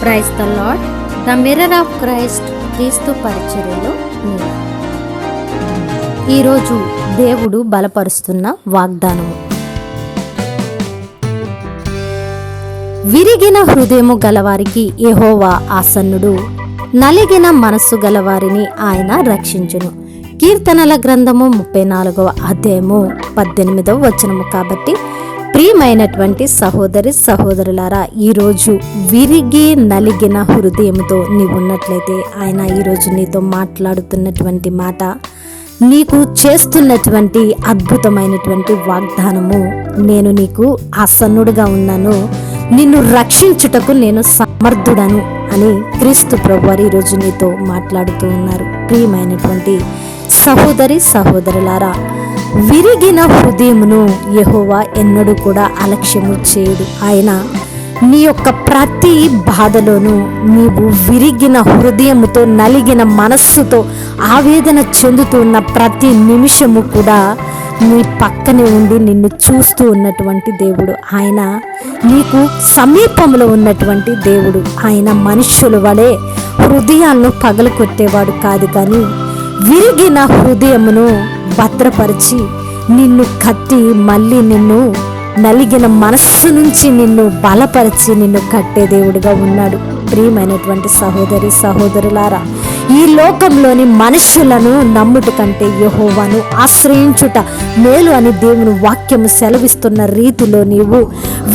Praise the Lord. The mirror of Christ క్రీస్తు పరిచర్యలో నేను. ఈరోజు దేవుడు బలపరుస్తున్న వాగ్దానము. విరిగిన హృదయము గలవారికి యెహోవా ఆసన్నుడు, నలిగిన మనస్సు గలవారిని ఆయన రక్షించును. కీర్తనల గ్రంథము 34వ అధ్యాయము 18వ వచనము. కాబట్టి ప్రియమైనటువంటి సహోదరి సహోదరులారా, ఈరోజు విరిగి నలిగిన హృదయముతో నీవున్నట్లయితే ఆయన ఈరోజు నీతో మాట్లాడుతున్నటువంటి మాట, నీకు చేస్తున్నటువంటి అద్భుతమైనటువంటి వాగ్దానము, నేను నీకు ఆసన్నుడుగా ఉన్నాను, నిన్ను రక్షించుటకు నేను సమర్థుడను అని క్రీస్తు ప్రభువారు ఈరోజు నీతో మాట్లాడుతూ ఉన్నారు. ప్రియమైనటువంటి సహోదరి సహోదరులారా, విరిగిన హృదయమును యెహోవా ఎన్నడూ కూడా అలక్ష్యము చేయడు. ఆయన నీ యొక్క ప్రతి బాధలోనూ నీవు విరిగిన హృదయముతో, నలిగిన మనస్సుతో ఆవేదన చెందుతున్న ప్రతి నిమిషము కూడా నీ పక్కనే ఉండి నిన్ను చూస్తూ ఉన్నటువంటి దేవుడు. ఆయన నీకు సమీపంలో ఉన్నటువంటి దేవుడు. ఆయన మనుష్యుల వలె హృదయాలను పగలకొట్టేవాడు కాదు, కానీ విరిగిన హృదయమును భద్రపరిచి నిన్ను కట్టి మళ్ళీ నిన్ను నలిగిన మనస్సు నుంచి నిన్ను బలపరిచి నిన్ను కట్టే దేవుడిగా ఉన్నాడు. ప్రియమైనటువంటి సహోదరి సహోదరులారా, ఈ లోకంలోని మనుషులను నమ్ముట కంటే యెహోవాను ఆశ్రయించుట మేలు అని దేవుని వాక్యము సెలవిస్తున్న రీతిలో నీవు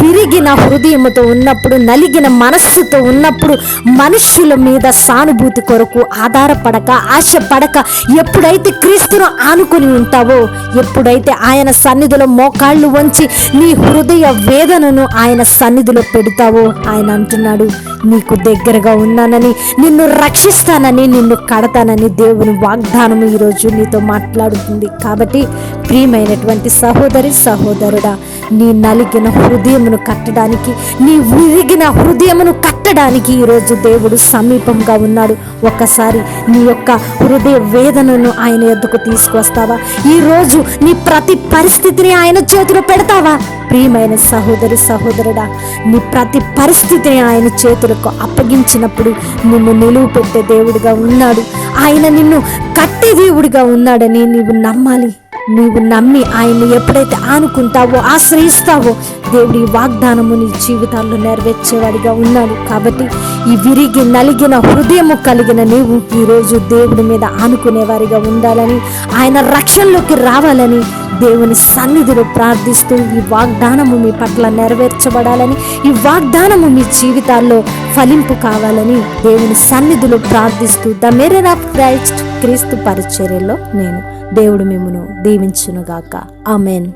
విరిగిన హృదయముతో ఉన్నప్పుడు, నలిగిన మనస్సుతో ఉన్నప్పుడు, మనుష్యుల మీద సానుభూతి కొరకు ఆధారపడక, ఆశపడక, ఎప్పుడైతే క్రీస్తును ఆనుకొని ఉంటావో, ఎప్పుడైతే ఆయన సన్నిధిలో మోకాళ్ళు వంచి నీ హృదయ వేదనను ఆయన సన్నిధిలో పెడతావో, ఆయన అంటున్నాడు, నీకు దగ్గరగా ఉన్నానని, నిన్ను రక్షిస్తానని, నిన్ను కడతానని దేవుని వాగ్దానము ఈరోజు నీతో మాట్లాడుతుంది. కాబట్టి ప్రియమైనటువంటి సహోదరి సహోదరుడా, నీ నలిగిన హృదయమును కట్టడానికి, నీ విరిగిన హృదయమును కట్టడానికి ఈరోజు దేవుడు సమీపంగా ఉన్నాడు. ఒక్కసారి నీ యొక్క హృదయ వేదనను ఆయన ఎద్దుకు తీసుకొస్తావా? ఈరోజు నీ ప్రతి పరిస్థితిని ఆయన చేతిలో పెడతావా? ప్రియమైన సహోదరి సహోదరుడా, నీ ప్రతి పరిస్థితిని ఆయన చేతులకు అప్పగించినప్పుడు నిన్ను నిలువ పెట్టే దేవుడిగా ఉన్నాడు. ఆయన నిన్ను కట్టే దేవుడిగా ఉన్నాడని నీవు నమ్మాలి. నీవు నమ్మి ఆయన్ని ఎప్పుడైతే ఆనుకుంటావో, ఆశ్రయిస్తావో, దేవుడి వాగ్దానము నీ జీవితాల్లో నెరవేర్చేవాడిగా ఉన్నాడు. కాబట్టి ఈ విరిగి నలిగిన హృదయము కలిగిన నీవు ఈరోజు దేవుడి మీద ఆనుకునేవారిగా ఉండాలని, ఆయన రక్షణలోకి రావాలని దేవుని సన్నిధిలో ప్రార్థిస్తూ ఈ వాగ్దానము మీ పట్ల నెరవేర్చబడాలని, ఈ వాగ్దానము మీ జీవితాల్లో ఫలింపు కావాలని దేవుని సన్నిధిలో ప్రార్థిస్తూ ద మిర్రర్ ఆఫ్ క్రైస్ట్ క్రీస్తు పరిచర్యలో నేను. దేవుడు మిమ్మును దీవించునుగాక. ఆమేన్.